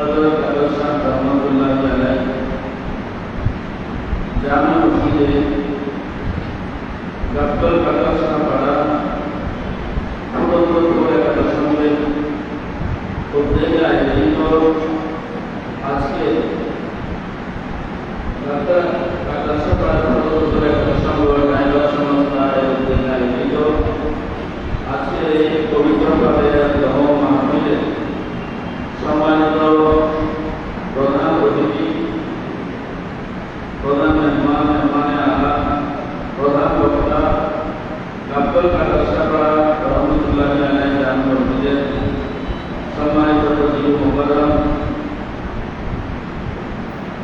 হযরত আবু শাহ রাহমাতুল্লাহ আলাইহি জামে মসজিদে গাব্বল কাদাসা পড়া পুরো করে একটা সঙ্গে করতে যায়। এই তো আজকে গাব্বল কাদাসা পড়া পুরো করে একটা সঙ্গে নাইবা সংস্থায় করতে যায়। এই তো আজকে এই পবিত্র ভাবে দহ মাহফিলে সম্মানিত প্রধান অতিথি, প্রধান মেহমান, মেহমানে আলা, প্রধান বক্তা গাব্বল কাদাসা পড়া রহমতুল্লাহ আলাইহি জামে মসজিদের সম্মানিত অতিথি মুকররম,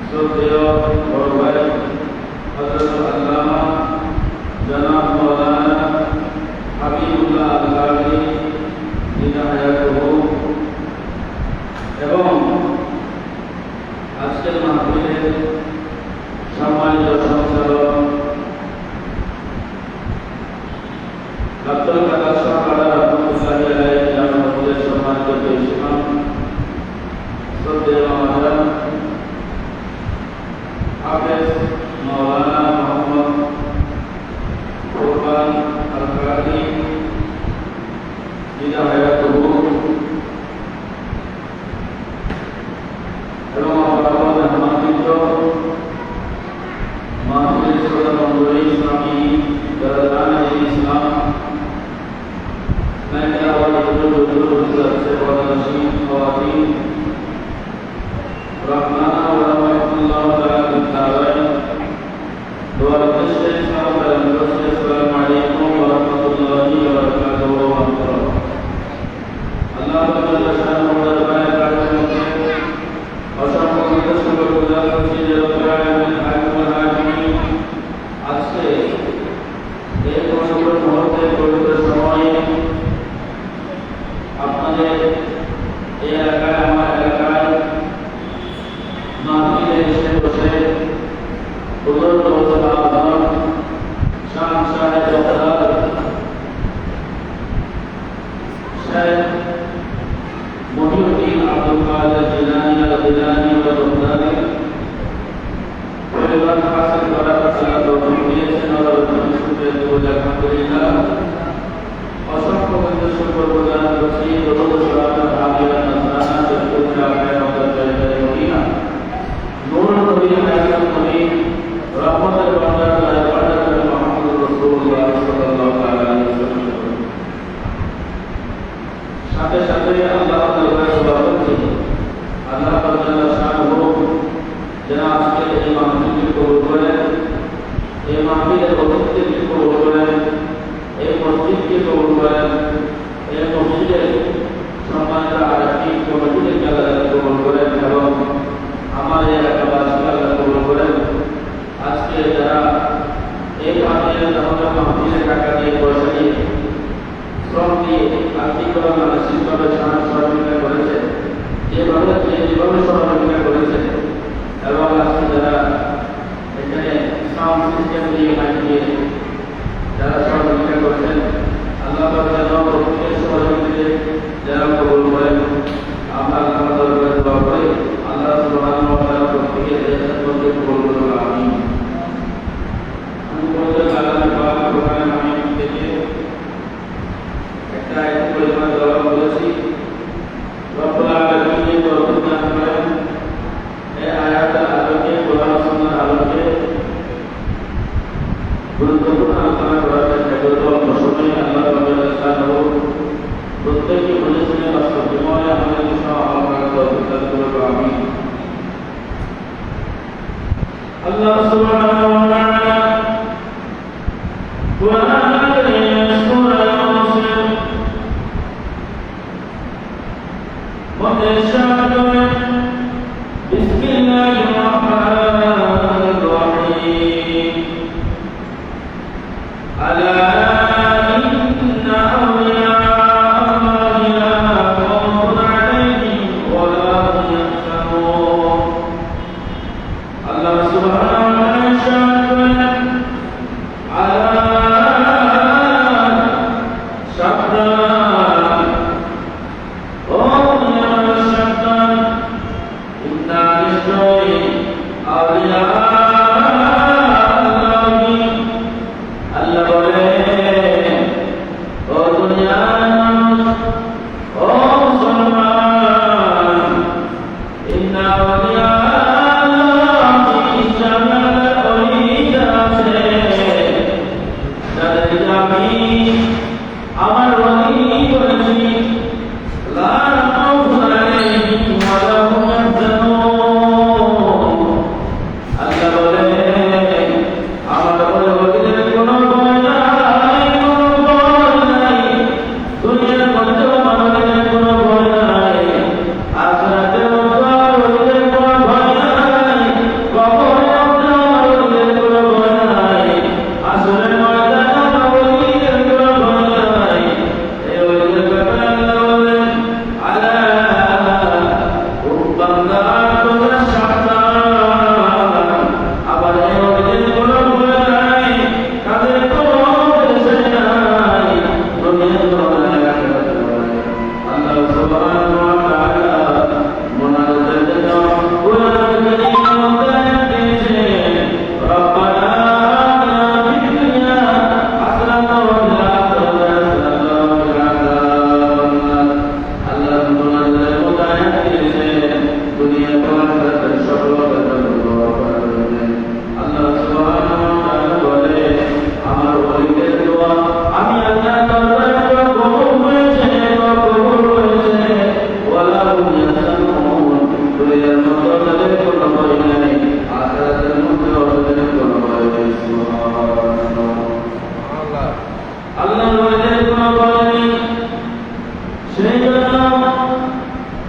শ্রদ্ধেয় বড় ভাই হযরত আল্লামা জনাব মাওলানা হাবিবুল্লাহ আল-গাজী হিদায়াতুহু এবং আজকের মাহফিলের সম্মানিত সংচালক গাব্বল কাদাসা পড়া রহমতুল্লাহ আলাইহি জামে মসজিদের সম্মানিত ইমাম শ্রদ্ধেয় মাওলানা হাফেজ মাওলানা মোহাম্মদ কুরবান আল-গাজী হিদায়াতুহু এবং আমাদের মেহমানবৃন্দ, মাহফিলের শ্রোতা মণ্ডলী, ইসলামী দরদান ইসলাম মেহরা ওয়ালি হুজুর से वादशी खवातीन रहमाना व रहमतुल्लाह ताला दुआ करते हैं। अस्सलामु अलैकुम व रहमतुल्लाहि व बरकातुहू। अल्लाह ताला शान व दरबार करते অসংখ্য শুকরগুজার করছি যে রব্বুল আলামিন হাকিমুল হাকিমিন আজকে এই পবিত্র মুহূর্তে, পবিত্র সময়ে আপনাদের এই এলাকায়, আমার এলাকায় মাহফিলে এসে বসে হুজুর আযম শাহ সাহেব বক্তার শেখ মহিউদ্দিন আব্দুল কাদের জিলানী আল-জিলানী ও রহমানী পরিবার হাসিল করার আল্লাহ তৌফিক দিয়েছেন। আলহামদুলিল্লাহ, অসংখ্য শুকরগুজার করছি। দরুদ সালাম হাদিয়া নাজরানা বিলকুল জামিয়া আমাদের জায়গায় মদিনা নূর নবী হায়াতুল নবী রহমতের বান্দার দয়াবান মুহাম্মদ রাসূলুল্লাহ সাল্লাল্লাহু আলাইহি ওয়াসাল্লাম সাথে সাথে আল্লাহ তাআলার দোয়া করছি আল্লাহ তাআলা শানহু যেন আজকে এই মাহফিলকে কবুল করেন, এই মাহফিলের অতিথিকে কবুল করেন, এই মসজিদকে কবুল করেন, এই মসজিদের সম্মানিত আরেকটি কমিটিকে আল্লাহ কবুল করেন এবং আমার এই এলাকাবাসীকে আল্লাহ কবুল করেন। আজকে যারা এই মাহফিলে টাকা দিয়ে, পয়সা দিয়ে, শ্রম দিয়ে, আর্থিকভাবে, মানসিকভাবে সহযোগিতা করেছে, যেভাবে সহযোগিতা করেছে এবং আজকে যারা এখানে সাউন্ড সিস্টেম দিয়ে, মাইক দিয়ে যারা সহযোগিতা করেছেন, আল্লাহ তাআলা প্রত্যেকের সহযোগিতাকে যারা কবুল করেন, আমরা আল্লাহর দরবারে দোয়া করি আল্লাহ সুবহানাহু ওয়া তাআলা প্রত্যেকের ইবাদতকে কবুল করুন। আমিন। আমি পবিত্র কালামে পাক কোরআনে মাজিদ থেকে একটা আয়াত পরিমাণ দোয়া করেছি। রব্বুল আলামিন এই তৌফিক দান করেন, এই আয়াতের আলোকে, কোরআন সুন্নাহর আলোকে গুরুত্বপূর্ণ আলোচনা করার চেষ্টা করব। অবশ্যই আল্লাহ তাআলা শানহু প্রত্যেককে বুঝে শুনে বাস্তব জীবনে আমাদেরকে সহ আমল তৌফিক দান করুন। আমিন। আল্লাহ সুবহানাহু ওয়া তাআলা কোরআনের সূরা ইয়াসিন মধ্যে ইরশাদ করেন, বিসমিল্লাহির রহমানির রহিম, আলা ইন্না আউলিয়া আল্লাহি লা খাউফুন আলাইহিম ওয়া লা হুম ইয়াহজানুন। আল্লাহ সুবহানাহু ওয়া তাআলা ইরশাদ করেন, আলা সাবধান, ও সাবধান,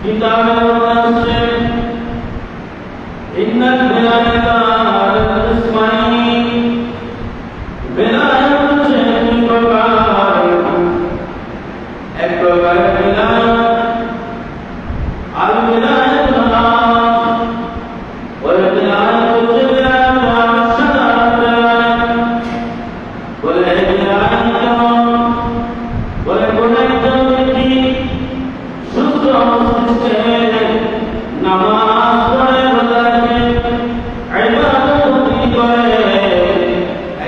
কিতাবের মধ্যে আছে ইন্নাল বিলায়াতা আলা ইসমাইনি বিলায়াত হচ্ছে তিন প্রকার। এক প্রকারের বিলায়াত আল বিলায়াত ওই বিলায়াত হচ্ছে বিলায়াত সাধারণ বিলায়াত। বলে এই বিলায়াত কেমন? বলে কোন একজন ব্যক্তি সুস্থ মস্তিষ্কে নামাজ পড়ে রোজা রাখে ইবাদত করে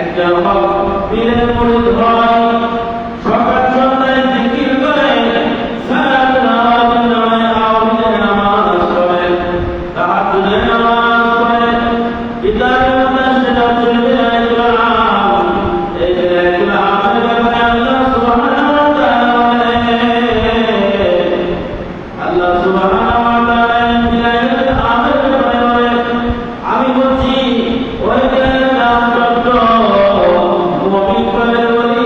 একটা হক পীরের মুরিদ হয় সকাল সন্ধ্যায় জিকির করে সালাত নামাজ নামাজ পড়ে তাহাজ্জুদের নামাজ পড়ে কিতাবের মধ্যে সেটা হচ্ছে বিলায়াতুল আম। এই বিলায়াতুল আমের ব্যাপারে আল্লাহ সুবহানাহু ওয়া তাআলা বলেন আল্লাহ সুবহানাহু ওয়া তাআলা বিলায়াতুল আমের ব্যাপারে বলেন আমি বলছি ওই বিলায়াতুল আম শব্দ মুমিন করে বলি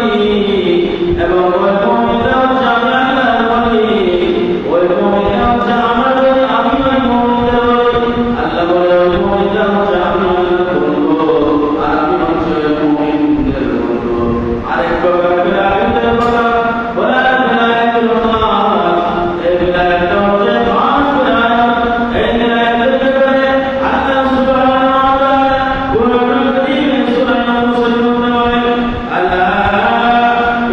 এবং ওই মুমিনরা হচ্ছে আমি আল্লাহর বলি ওই মুমিনরা হচ্ছে আমার বলি আমি ওই মুমিনদের বলি। আল্লাহ বলে ওই মুমিনরা হচ্ছে আমি আল্লাহর বন্ধু আর আমি হচ্ছে ওই মুমিনদের বন্ধু। আরেক প্রকার বিলায়াতের কথা বলা বিলায়াতুল খাস। এই বিলায়াতটা হচ্ছে খাস বিলায়াত। এই বিলায়াতের ব্যাপারে আল্লাহ সুবহানাহু ওয়া তাআলা কুরআনুল কারীমে সূরা মুসলিমের মধ্যে বলেন আল্লাহ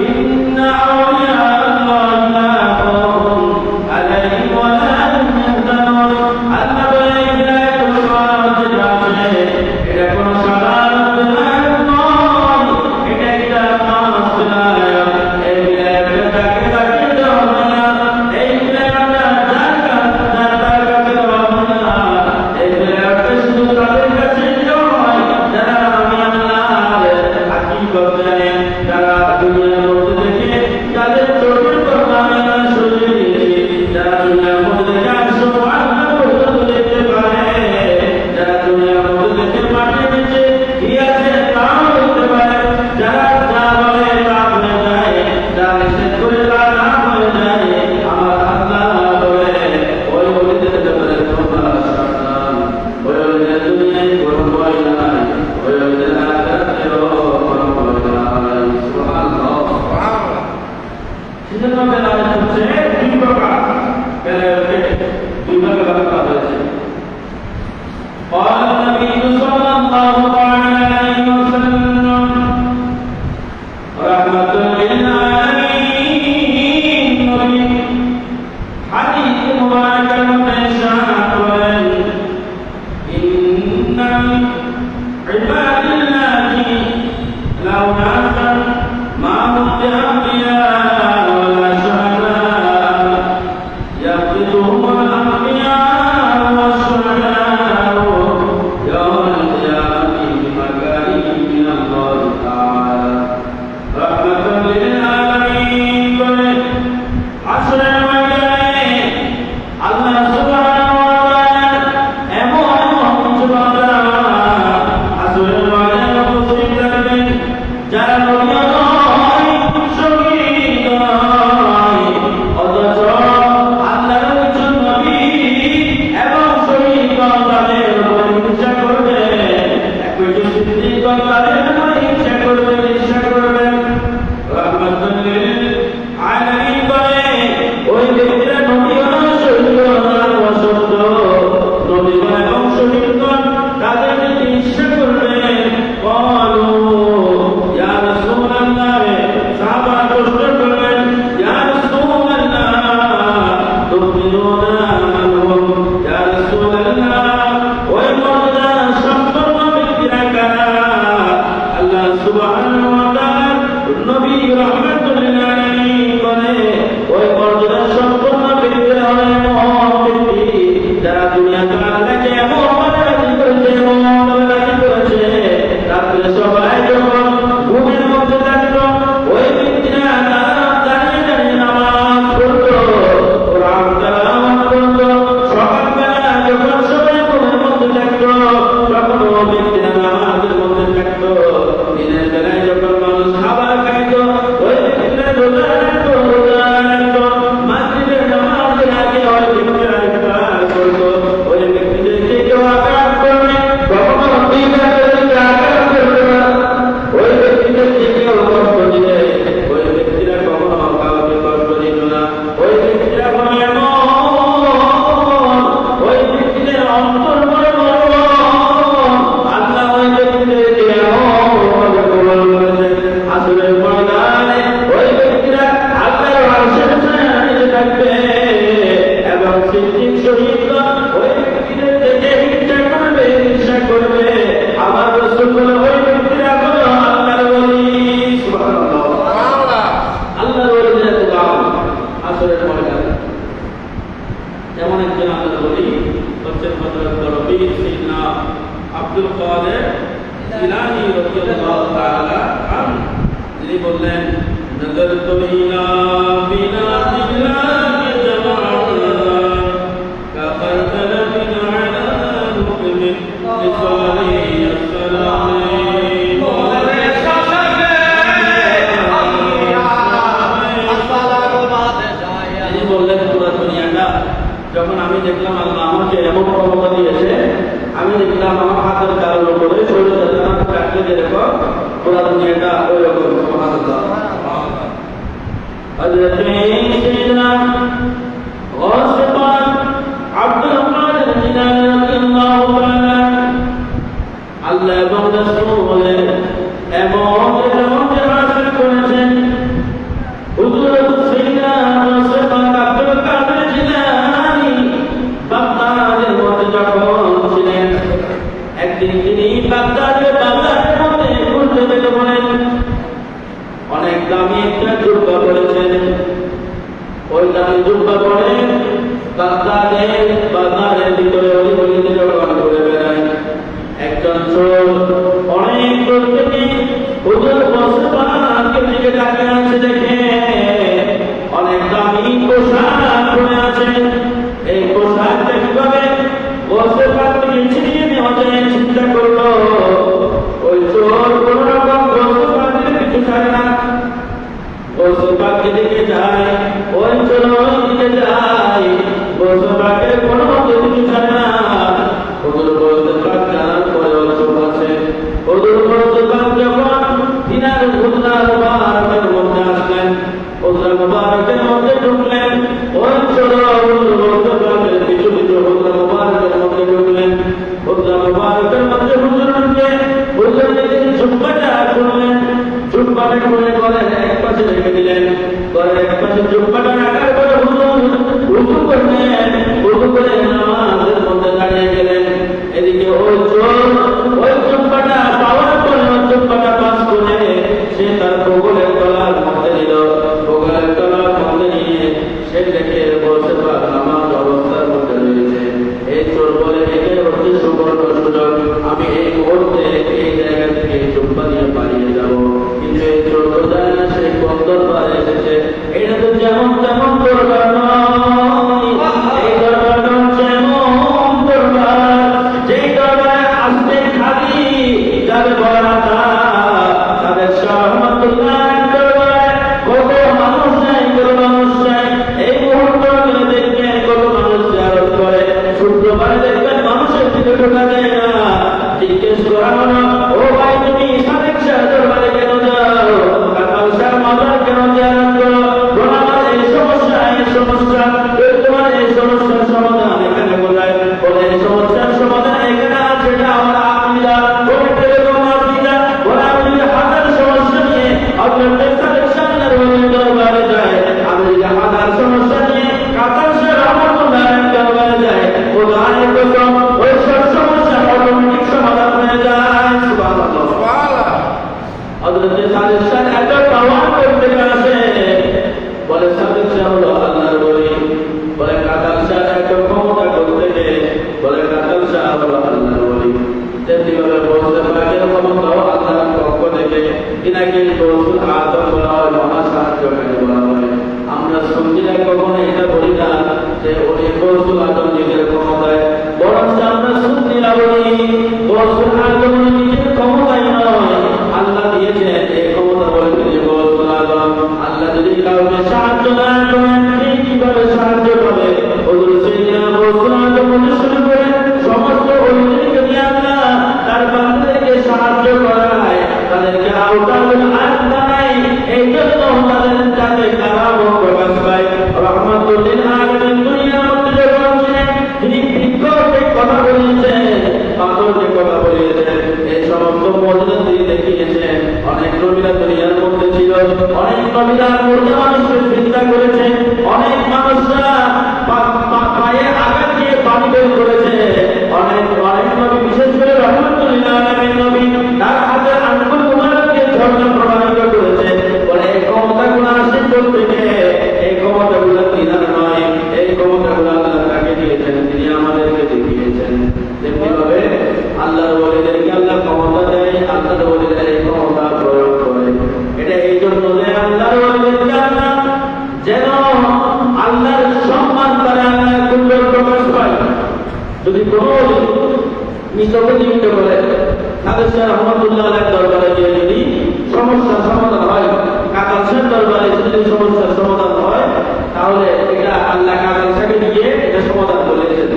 ইন্না আউলিয়া আল্লাহি লা খাউফুন আলাইহিম ওয়া লা হুম ইয়াহজানুন। আল্লাহ বলে এই বিলায়াতুল খাস যেটা আছে এটা কোনো সাধারণ বিলায়াত নয়, এটা একটা খাস বিলায়াত। এই বিলায়াতটা যাকে তাকে দেওয়া হয় না, এই বিলায়াতটা যার কাছে দেওয়া হয় না, এই বিলায়াতটা শুধু তাদের কাছে দেওয়া হয় যারা আমি আল্লাহর হাকিকত জানে, যারা দুনিয়ার মধ্যে দেখে যাদের চোখের কথা আমি আল্লাহ সরিয়ে দিয়েছি, যারা দুনিয়ার মধ্যে দেখে আসো আল্লাহ পর্যন্ত দেখতে পারে, যারা দুনিয়ার মধ্যে দেখে মাঠে নিচে কি আছে তাও দেখতে পারে, যারা যা বলে তা হয়ে যায়, যা নিষেধ করে তা না হয়ে যায়। আমার আল্লাহ বলে ওই ওলিদের ব্যাপারে তোমরা সাবধান। ওই ওলিদের দুনিয়ায় কোনো ভয় নাই, ওই ওলিদের আখিরাতেও কোনো ভয় নাই। সুবহানাল্লাহ। সেজন্য বেলায়েত হচ্ছে দুই প্রকার। বেলায়েতকে দুই ভাগে ভাগ করা হয়েছে। قال النبي صلى الله عليه وسلم رحمة للعالمين حديث مبارك متشابه إن عباد الله لو ناسا ما هم بأنبياء ولا شهداء يقتلهم الأنبياء والشهداء يوم القيامة অন্তর করে বলবো আল্লাহ ওই ব্যক্তিদেরকে এমনভাবে কবুল করেছে আসরের ময়দানে ওই ব্যক্তিরা আল্লাহর আরশের ছায়ায় থাকবে এবং সিদ্দিক শহীদরা ওই ব্যক্তিদের থেকে হিংসা করবে আমার রাসূল বলে ওই ব্যক্তিরা হলো আল্লাহর ওলি সুবহানাল্লাহ আল্লাহর ওলিদের দাম আসরের ময়দানে যেমন একজন আল্লাহর ওলি সবচেয়ে বড় বীর সাইয়েদনা আব্দুল কাদের জিলানী রাদিয়াল্লাহু তাআলা আনহু যিনি বললেন নজরতু ইলা বিনাতিল্লাহি জামাআতান কাফারতালাবিন আলা মুমিন লিসালিহি আসসালাম যখন আমি দেখলাম আল্লাহ আমাকে এমন ক্ষমতা দিয়েছে আমি দেখলাম আমার হাতের কারোর উপরে শরীর কাটলে যেরকম পুরা দুনিয়াটা ওই রকম সুবহানাল্লাহ হযরত সাইয়েদনা ওয়াসিফান আব্দুল কাদের জিলানী রাদিয়াল্লাহু তাআলা আল্লাহ এবং রাসূলের এমন হাসিল করেছেন হুজুর সাইয়েদনা ওয়াসিফান আব্দুল কাদের জিলানী বাগদাদের মধ্যে যখন ছিলেন একদিন তিনি বাগদাদের বাজারের মধ্যে ঘুরতে বের হলেন অনেক দামি একটা জুব্বা পরেছেন ওই দামি জুব্বা পরে বাগদাদের বাজারের ভিতরে ওই গলিতে যখন ঘুরে বেড়ায় একজন চোর অনেক দূর থেকে হুজুর ওয়াসিফানকে দিকে তাকিয়ে আছে দেখে অনেক দামি পোশাক পরে আছে এই পোশাক দেখবে ওয়াসিফানকে ছিনিয়ে নেওয়া যায় চিন্তা করলো ওই চোর কোন রকম ওয়াসিফানের পিছু ছাড়ে না ওয়াসিফানকে দিকে যায় ওই চোর দিকে যায় ওয়াসিফানকে কোনো মতে পিছু ছাড়ে না হুজুর ওয়াসিফান জানার পরে চোর আছে হুজুর ওয়াসিফান যখন দিনার হুজরা মুবারকের মধ্যে আসলেন হুজরা মুবারকের মধ্যে ঢুকলেন ওই চোর হুজুর ওয়াসিফানের পিছু পিছু হুজরা মুবারকের মধ্যে ঢুকলেন হুজরা মুবারকের মধ্যে হুজুরকে হুজুর নিজের জুব্বাটা খুললেন জুব্বাটা খুলে ঘরের এক পাশে রেখে দিলেন ঘরের এক পাশে জুব্বাটা রাখার পরে হুজুর উযু করলেন উযু করে নামাজের মধ্যে দাঁড়িয়ে গেলেন এদিকে ওই চোর ওই জুব্বাটা পাওয়ার পরে ওই জুব্বাটা পাস করে সে তার বগলের তলার মধ্যে নিল বগলের তলার মধ্যে নিয়ে সে দেখে বসে নামাজ অবস্থার মধ্যে রয়েছে এই চোর বলে এটাই হচ্ছে সুবর্ণ সুযোগ আমি এই মুহূর্তে এই জায়গা থেকে জুব্বা নিয়ে পালিয়ে যাব কিন্তু এই চোর তো জানে না সে কোন দরবারে এসেছে এটা তো যেমন তেমন দরবার নয় এই দরবারটা হচ্ছে এমন দরবার যেই দরবারে আসতে খালি যাবে বলা তাদের সহমতুল্লাহ দরবারে কত মানুষ নাই কত মানুষ নাই এই মুহূর্তে দেখবেন কত মানুষ জিয়ারত করে শুক্রবারে দেখবেন মানুষের দিকে ঢোকা যায় না জিজ্ঞেস করা হলো ও ভাই তুমি সাদেক শাহ দরবারে কেন যাও কামাল শাহ মাজার কেন জিয়ারত করো তোমার এই সমস্যা তোমার এই সমস্যার সমাধান এখানে কোথায় বলে এই সমস্যার সমাধান এখানে আছে এটা আমার আকিদা বলে এরকম আকিদা বলে আমি যদি হাজার সমস্যা নিয়ে আপনার সাদেক শাহের দরবারে যায় আমি যদি হাজার সমস্যা নিয়ে কাতার শাহ রহমাতুল্লাহ দরবারে যায় ওই সব সমস্যা নবীরা দুনিয়ার মধ্যে ছিল, অনেক নবীরা মুর্দা মানুষকে চিন্তা করেছে, অনেক মানুষরা পায়ে আঘাত দিয়ে পানি বের করেছে, অনেক নবী বিশেষ করে রহমতুল্লাহ আলামিন নবী তার হাতের আঙ্গুল মুবারককে ঝর্ণা প্রবাহিত করেছে। বলে এই ক্ষমতাগুলো আসে থেকে, এই ক্ষমতাগুলো তিনার নয়, এই ক্ষমতাগুলো আল্লাহ তাকে দিয়েছেন, তিনি আমাদেরকে দেখিয়েছেন। যেমনিভাবে আল্লাহর ওলিদেরকে আল্লাহ ক্ষমতা দেয়, আল্লাহর ওলিদের এই ক্ষমতা প্রয়োগ করে। এটা এই জন্য যে আল্লাহর ওলিদেরকে আল্লাহ যেন আল্লাহর সম্মান করে, আল্লাহর কুদরত প্রকাশ পায়। যদি কোনো মৃতকে জীবিত করে তাদের সাথে রহমতুল্লাহ আলাইহির দরবারে গিয়ে যদি সমস্যার সমাধান হয়, কাকাল সাহেব দরবারে যদি সমস্যার সমাধান হয়, তাহলে এটা আল্লাহ কাকাল সাহেবকে দিয়ে এটা সমাধান বলেছেন।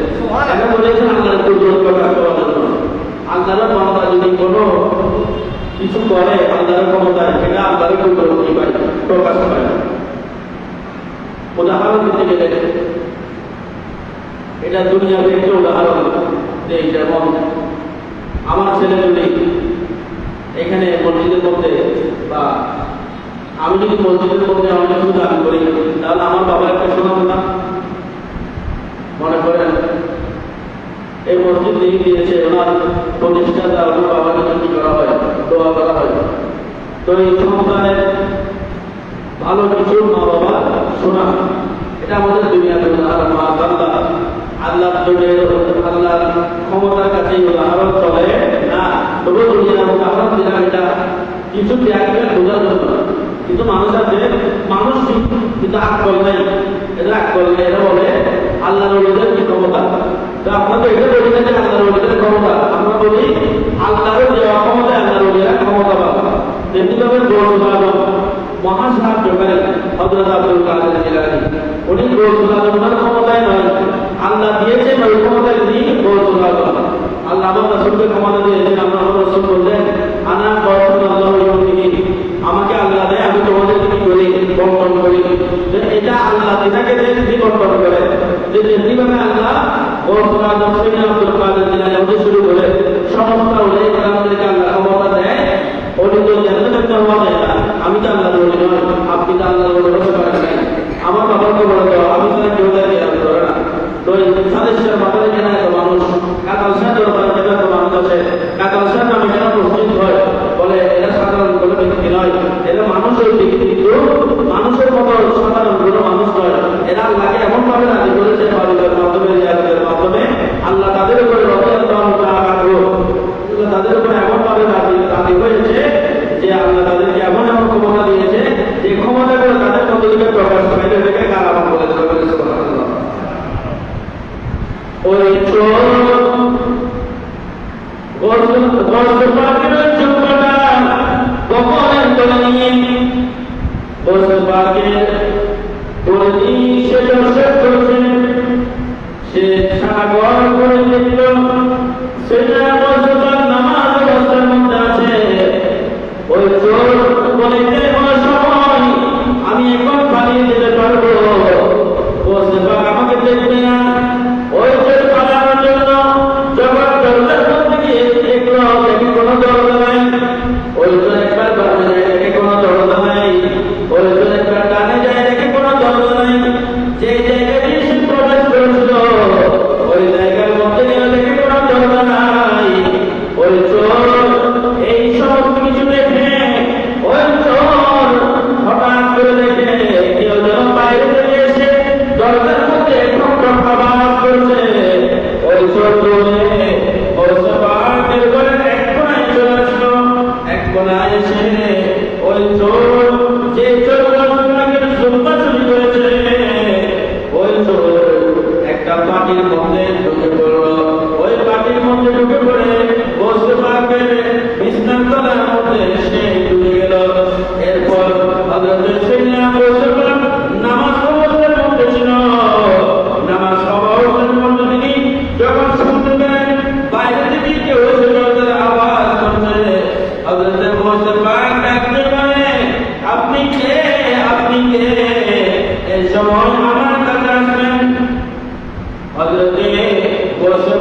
এটা বলেছেন আল্লাহর কুদরত প্রকাশ করার জন্য। আল্লাহর ক্ষমতা যদি কোনো কিছু করে, আল্লাহর ক্ষমতা সেটা আল্লাহর কুদরত কি পায়, প্রকাশ পায়। উদাহরণ দিতে গেলে এটা দুনিয়াতে একটা উদাহরণ দেই, যেমন আমার ছেলে যদি এখানে মসজিদের মধ্যে, বা আমি যদি মসজিদের মধ্যে অনেক কিছু দান করি, তাহলে আমার বাবার একটা শোনাবো না? মনে করেন এই মসজিদ দিয়ে দিয়েছে, ওনার প্রতিষ্ঠাতা ওনার বাবাকে কি করা হয়, দোয়া করা হয়। তো এই সন্তানের ভালো কিছু মা বাবা শোনা, এটা আমাদের দুনিয়াতে উদাহরণ। আল্লাহ আল্লাহ ক্ষমতার কাছে উদাহরণ চলে না, তবু দুনিয়ার উদাহরণ দিলাম এটা কিছু ত্যাগকে বোঝার জন্য। কিন্তু মানুষ আছে, মানুষ কিন্তু আকল নাই, এটা আকল নেই। এটা বলে আল্লাহ নবীদের কি ক্ষমতা। তো আমরা তো এটা বলি না যে আল্লাহ নবীদের ক্ষমতা, আমরা বলি আল্লাহর দেওয়া ক্ষমতা, আল্লাহ নবীরা ক্ষমতা পাবে। তেমনিভাবে মহাসাহায্য করেন হযরত আব্দুল কাদের জিলানী, উনি গৌসুল আজমের ক্ষমতায় নয়, আল্লাহ দিয়েছেন ওই ক্ষমতায় তিনি গৌসুল আজম। আল্লাহ আমার রাসূলকে ক্ষমতা দিয়েছেন, আমরা রাসূল বললেন আনা গৌসুল্লাহ ইউতিহি, আমাকে আল্লাহ দেয়, আমি তোমাদের কি করি, বন্টন করি। এটা আল্লাহ তিনাকে দেন, তিনি বন্টন করেন। যে যেমনিভাবে আল্লাহ গৌসুল আজম থেকে আব্দুল কাদের জিলানী হতে শুরু করে সমস্ত ওলাই কালামদেরকে আল্লাহ ক্ষমতা দেয়। ওটি তো জান্নাতে হওয়া যায় না, আমি তো আল্লাহর ওলি নয়, আপনি তো আল্লাহর ওলি হতে পারেন না। আমার বাবাকে বলে দাও, আমি তো কেউ দেয় ধরে না। তো এই সাদেশের মাথায় কেনা এত মানুষ, কাকাল সাহেব দরবারে কেনা এত মানুষ আছে, কাকাল সাহেব নামে কেন মসজিদ হয়, বলে এরা সাধারণ কোনো ব্যক্তি নয়, এরা মানুষের ব্যক্তি, কিন্তু মানুষের মতো সাধারণ কোনো মানুষ নয়। এরা আল্লাহকে এমন ভাবে রাজি করেছে বাড়ির মাধ্যমে, রিয়াজের মাধ্যমে আল্লাহ তাদের উপরে তাদের উপরে এমন ভাবে রাজি হয়েছে যে আল্লাহ তাদেরকে এমন এমন ক্ষমতা দিয়েছে যে ক্ষমতা করে তাদের মধ্যে প্রকাশ করে এটাকে কালাম বলেছে। ওই সে সাগর করে দেখল, সেটা নামাজ অবস্থার মধ্যে আছে। ওই চোর বলে সময় আমি এখন পালিয়ে যেতে পারবো, আমাকে দেখবে না। ওই চোর পালানোর জন্য যখন দরজার মধ্যে গিয়ে দেখলো দেখি কোনো দরজা নাই, ওই চোর একবার বামে যায় দেখে কোনো দরজা নাই, ওই চোর একবার ডানে যায় দেখে কোনো দরজা নাই। যে জায়গা দিয়ে সে প্রবেশ করেছিল ওই জায়গার মধ্যে গেলে দেখে কোনো দরজা নাই। ওই চোর এই সমস্ত কিছু দেখে ওই চোর হঠাৎ করে দেখে কেউ যেন বাইরে থেকে এসে দরজার মধ্যে আওয়াজ করছে। ওই চোর ওই সবার করে এক কোনায় চলে আসলো, এক কোনায় এসে ওই চোর যে চোর জুম্মা চুরি করেছে, ওই চোর একটা পাটির মধ্যে ঢুকে পড়লো। ওই পাটির মধ্যে ঢুকে পড়ে বসতে পারবে বিছনার তলার মধ্যে সে ঢুকে গেল। এরপর নামাজ অবস্থার মধ্যে ছিল, নামাজ অবস্থার মধ্যে তিনি যখন শুনতে পেলেন বাইরে থেকে কেউ এসে দরজার আওয়াজ করছে, হযরতে বসতে ডাকতে পারে আপনি কে, আপনি কে, এই সময় আমার কাছে আসবেন। হযরতে বসতে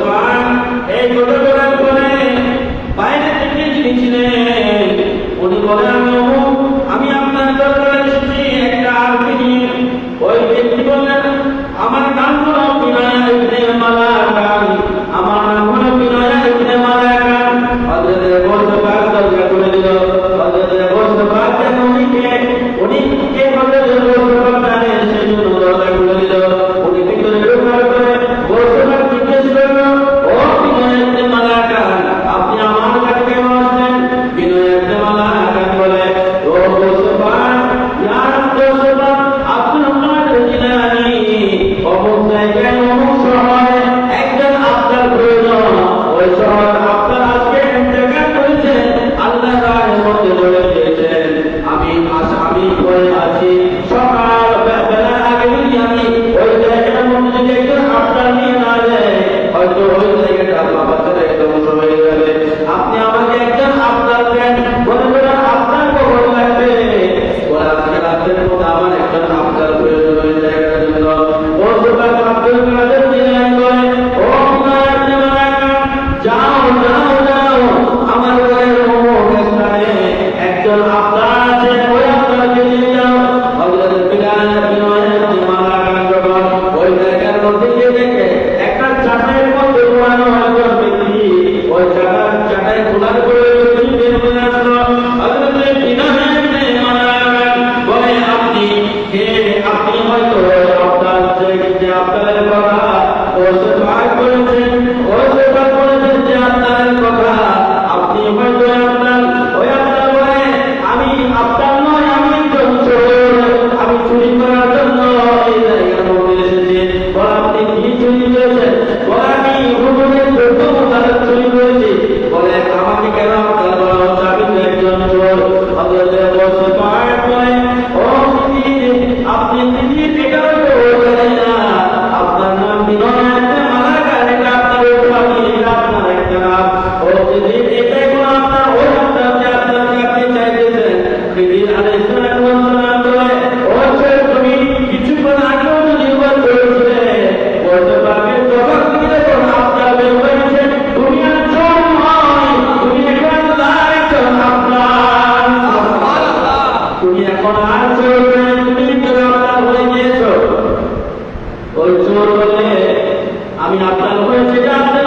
এই কথা বলার পরে বাইরে থেকে যিনি ছিলেন উনি বলেন আমি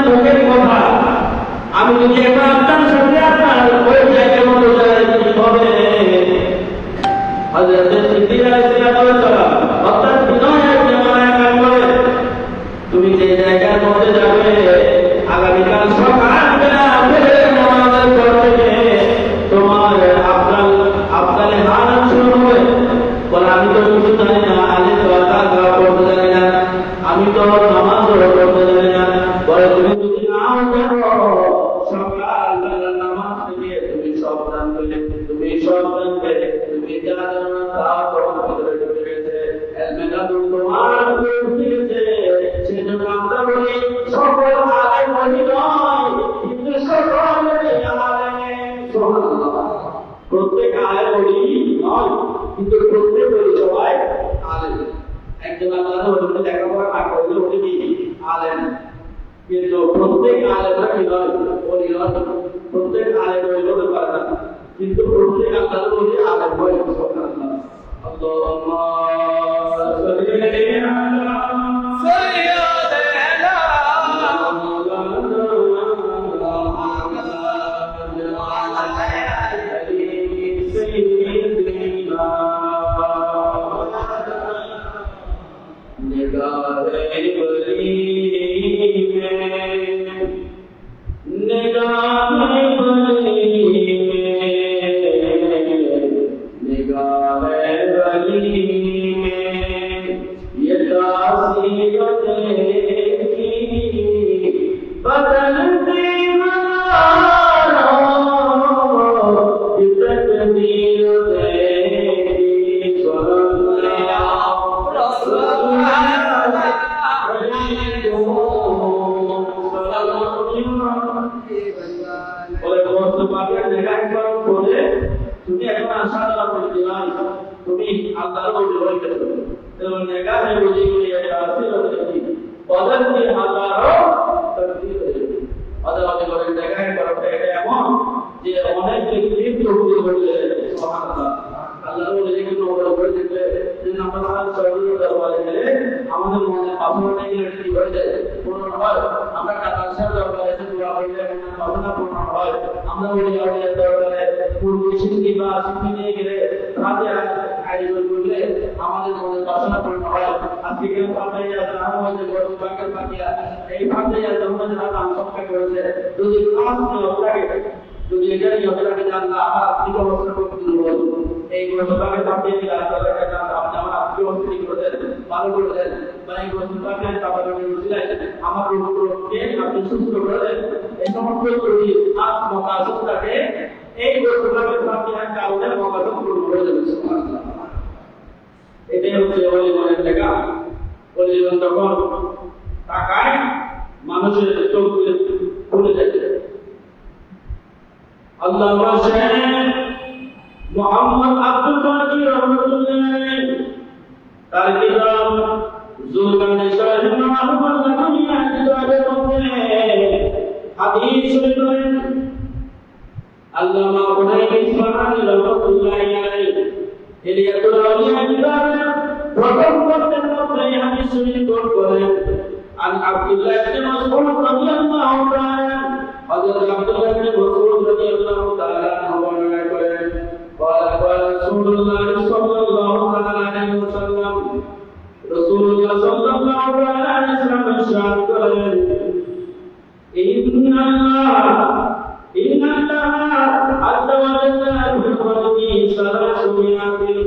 মুখের কথা, আমি যদি এখন আপনার সাথে আপনার ওই জায়গার মতো যায় কি হবে? হযরত সিদ্দিক আলাইহিস সালাম অর্থাৎ বিনয়ের জামানায় কাজ করে, তুমি যে জায়গার মধ্যে যাবে আগামীকাল সকালবেলা ফজরের নামাজের পর থেকে তোমার আপনার হারাম শুরু হবে। বলে আমি তো কিছু জানি না, আমি তো আল্লাহ পড়তে জানি না, আমি তো নামাজ পড়তে জানি না। বলে তুমি যদি নাও জানো সকালবেলা নামাজ থেকে তুমি সব জানবে, তুমি সব জানবে, তুমি যা জানো না তাও তোমার ভিতরে ঢুকে গেছে, এলমেটা তোমার ভিতরে ঢুকে গেছে। সেজন্য আমরা বলি সকল আলেম বলি নয়, কিন্তু সকল আলেম সুবহানাল্লাহ, প্রত্যেক আলেম বলি নয়, কিন্তু প্রত্যেক বলি সবাই আলেম। একজন আল্লাহর ওলি লেখাপড়া না করলে উনি কি আলেম, কিন্তু প্রত্যেক আলেমরা কি নয়, ওলি নয়। প্রত্যেক আলেম ওলি হতে পারে না, কিন্তু প্রত্যেক আল্লাহর ওলি আলেম হয়। সুবহানাল্লাহ। আল্লাহুম্মা সাল্লি আলা আমাদের মনে ভাবনা কি হয়ে যায়, পূরণ হয়। আমরা কাতার দরকারে দোয়া করলে ভাবনা পূরণ হয়। আমরা বলি আউলিয়ার দরকারে পূর্বে শিক্ষি বা শিক্ষি নিয়ে গেলে রাতে আয়োজন করলে আমাদের মনে বাসনা পূরণ হয়। আজকে কেউ পাঠাইয়া জানা হয়েছে গরম বাগের পাখিয়া, এই পাঠাইয়া জন্মের নাম সবকা করেছে। যদি কাজ থাকে, যদি এটা নিয়ে থাকে জানলা আমার আত্মীয় অবস্থা করতে এই গোষ্ঠীকে পাঠিয়ে দিলে আপনি আমার আত্মীয় অবস্থা করে দেন, ভালো করে দেন, বা এই গোষ্ঠীকে আমার রোগকে আপনি সুস্থ করে দেন। এই সমস্ত যদি আজ মকাসদ থাকে, এই গোষ্ঠীকে পাঠিয়ে কারণে মকাসদ পূর্ণ করে দেবে। এটাই হচ্ছে ওলি মনের লেখা। ওলি যখন তাকায় মানুষের চোখ খুলে যায়। আল্লাহ মুহাম্মদ আব্দুল বাকি রহমাতুল্লাহ তার কিতাব জুলকারনাইন রাহিমাহুল্লাহ দুনিয়া কিতাবের মধ্যে হাদিস শরীফের আল্লামা হুনাইন ইসফাহানি রহমাতুল্লাহ আলাইহি হিলিয়াতুল আউলিয়া কিতাবের প্রথম পত্রের মধ্যে হাদিস শরীফ কোট করেন। আন আব্দুল্লাহ ইবনে মাসউদ রাদিয়াল্লাহু তাআলা হযরত আব্দুল্লাহ ইবনে মাসউদ রাদিয়াল্লাহু তাআলা বর্ণনা করেন, قال رسول الله صلى الله عليه وسلم رسول الله صلى الله عليه وسلم ارشاد করেন, إن الله عز وجل في خلقه 300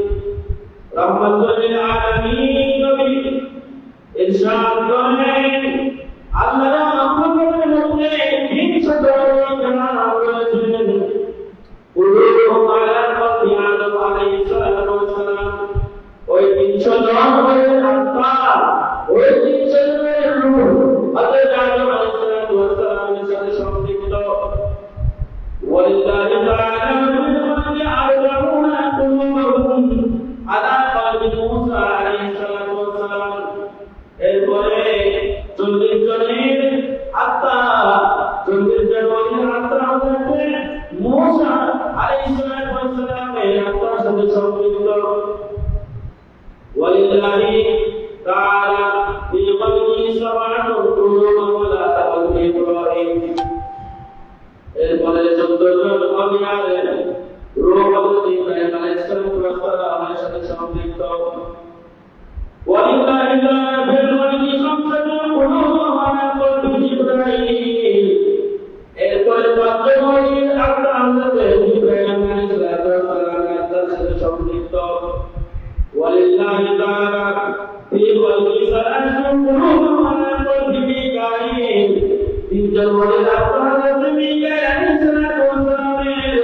رحمة للعالمين ارشاد করেন, আল্লাহ আমাদের মধ্যে 300 জানা রয়েছেন। কুলুহুম আলা কলবি আদম আলাইহিস সালাতু ওয়াস সালাম, ওই 300 জন হলেন আত্মা, ওই 300 জনের রূহ হযরত আদম আলাইহিস সালাতু ওয়াস সালামের সাথে সম্পৃক্ত। ওয়ালিল্লাহি তাআলা মিন খালকি আরবাউনা কুলুহুম আলা কলবি মূসা আলাইহিস সালাতু ওয়াস সালাম। এরপরে জিবরাইল এরপরে পাঁচজন আল্লাহ ইব্রাহিম আলাইহিস সালামের সাথে সম্পৃক্ত ওয়ালিল্লাহি তাআলা ফি খালকি সালাতুন কুলুবুন আলা কলবি মিকাঈল তিনজন ওয়ালি আল্লাহ মিকাঈল আলাইহিস সালামের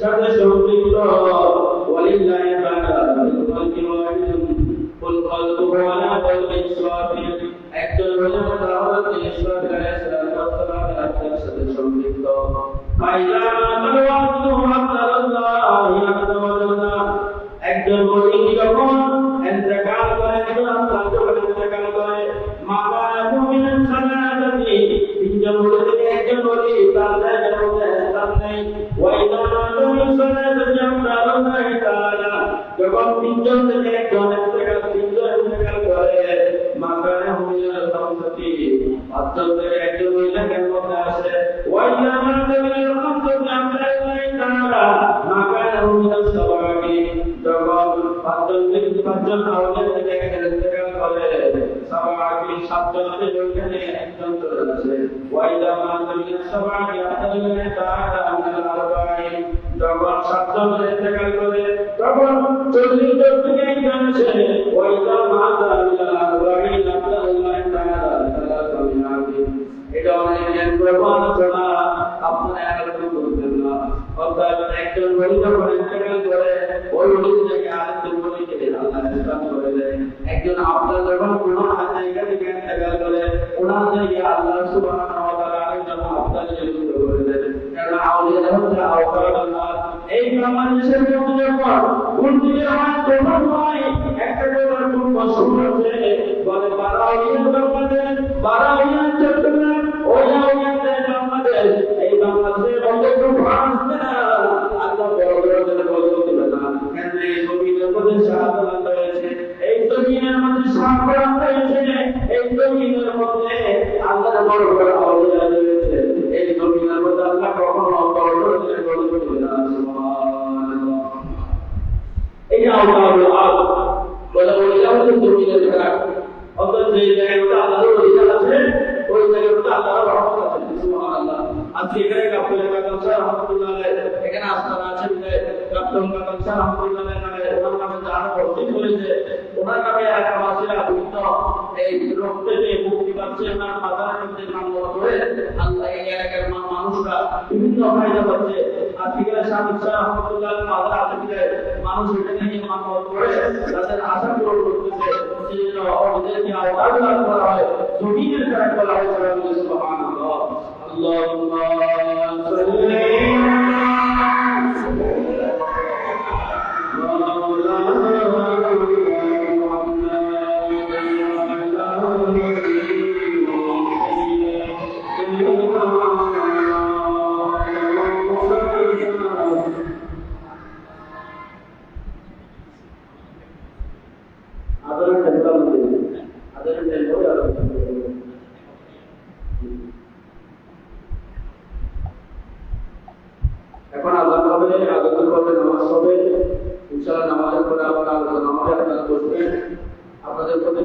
সাথে সম্পৃক্ত ওয়ালিল্লাহি তাআলা ফি খালকি ওয়াহিদুন কুল খালকুহু আলা কলবি ইসরাফিল একজন ওয়ালি হযরত ইসরাফিল আলাইহিস সালামের সাথে সম্পৃক্ত ফাইলা তাওয়াক্তু আল্লাহ একজন ওলি যখন ইন্তেকাল করে আল্লাহ যখন ইন্তেকাল করে মাকানা মিনান সালাতি তিনজন ওলি থেকে একজন ওলি তার জায়গার মধ্যে স্থান নেই ওয়াইদা মিনান সালাতি আল্লাহ তাআলা যখন তিনজন থেকে একজন ইন্তেকাল করে মাকানা মিনান সালাতি পাঁচজন থেকে একজন ওলির মধ্যে আসে ওয়াইদা মিনান সালাতি আল্লাহ তাআলা মাকানা মিনান সালাতি যখন পাঁচজন আউলিয়া থেকে একজন ইন্তেকাল করে সাবাকি সাতজনের ওইখানে একজন চলে যাচ্ছে ওয়াইদা মানবিন সাবাকি আল্লাহ তাআলা আমিনাল আরবাঈন যখন সাতজন ইন্তেকাল করে তখন 40 জন থেকে একজন আসে ওয়াইদা মানবিন আরবাঈন আল্লাহ তাআলা সালাতুন এটা অনেক জ্ঞান প্রমাণনা আপনারা আলোচনা করবেন না অর্থাৎ একজন ওলি যখন ইন্তেকাল করে ওই ওলি থেকে আরেকজন ওলিকে আল্লাহ ইসলাম করে দেয় একজন আব্দুল যখন কোন জায়গা থেকে ইন্তেকাল করে ওনার জায়গায় আল্লাহ সুবহানাহু ওয়া তাআলা আরেকজন আব্দুল যুক্ত করে দেয় কারণ আউলিয়া হচ্ছে আল্লাহ এই বাংলাদেশের মধ্যে যখন গুণদিনের হয় তখন হয় একটা কথা খুব মশহুর আছে বলে বারাউলিয়া বাংলাদেশ বারাউলিয়া চট্টগ্রাম ওই আউলিয়াদের বাংলাদেশ এই বাংলাদেশের মধ্যে খুব ফ্রান্স না আল্লাহ বড় বড় করে বলতে না কেন এই জমিনের মধ্যে শাহাদাত রয়েছে এই জমিনের মধ্যে শাহাদাত রয়েছে এই জমিনের মধ্যে আল্লাহর বড় বড় আউলিয়া রয়েছে এই জমিনের মধ্যে আল্লাহ কখনো বড় বড় করে বলতে না সুবহানাল্লাহ এই আল্লাহ বলে বলে যাও জমিনের কাজ অন্তত যে জায়গাটা আল্লাহর ওলি আছে ওই জায়গাটা আল্লাহর রহমত আছে সুবহানাল্লাহ আজকে এখানে কাপ্তান কাকান স্যার রহমাতুল্লাহ আলাইহি এখানে আস্তানা আছে কাপ্তান কাকান স্যার রহমাতুল্লাহ আলাইহি ওনার নামে জানা ভর্তি করেছে ওনার নামে এলাকাবাসীরা বিভিন্ন এই রোগ থেকে মুক্তি পাচ্ছে ওনার মাথার মধ্যে নাম করে আল্লাহ এই এলাকার মানুষরা বিভিন্ন ফায়দা পাচ্ছে আজকে শামিক স্যার রহমাতুল্লাহ আলাইহি মাথা আছে মানুষ এখানে ইমান করে তাদের আশা পূরণ করতেছে সেজন্য ওদেরকে আওতার করা হয় জমিনের কাজ করা হয় সুবহানাল্লাহ আল্লাহুম্মা সাল্লি এখন আল্লাহ হবে আলোচনা করবে নামাজ হবে ইনশাআল্লাহ নামাজের পরে আবার আলোচনা হবে আপনারা বসবেন আপনাদের প্রতি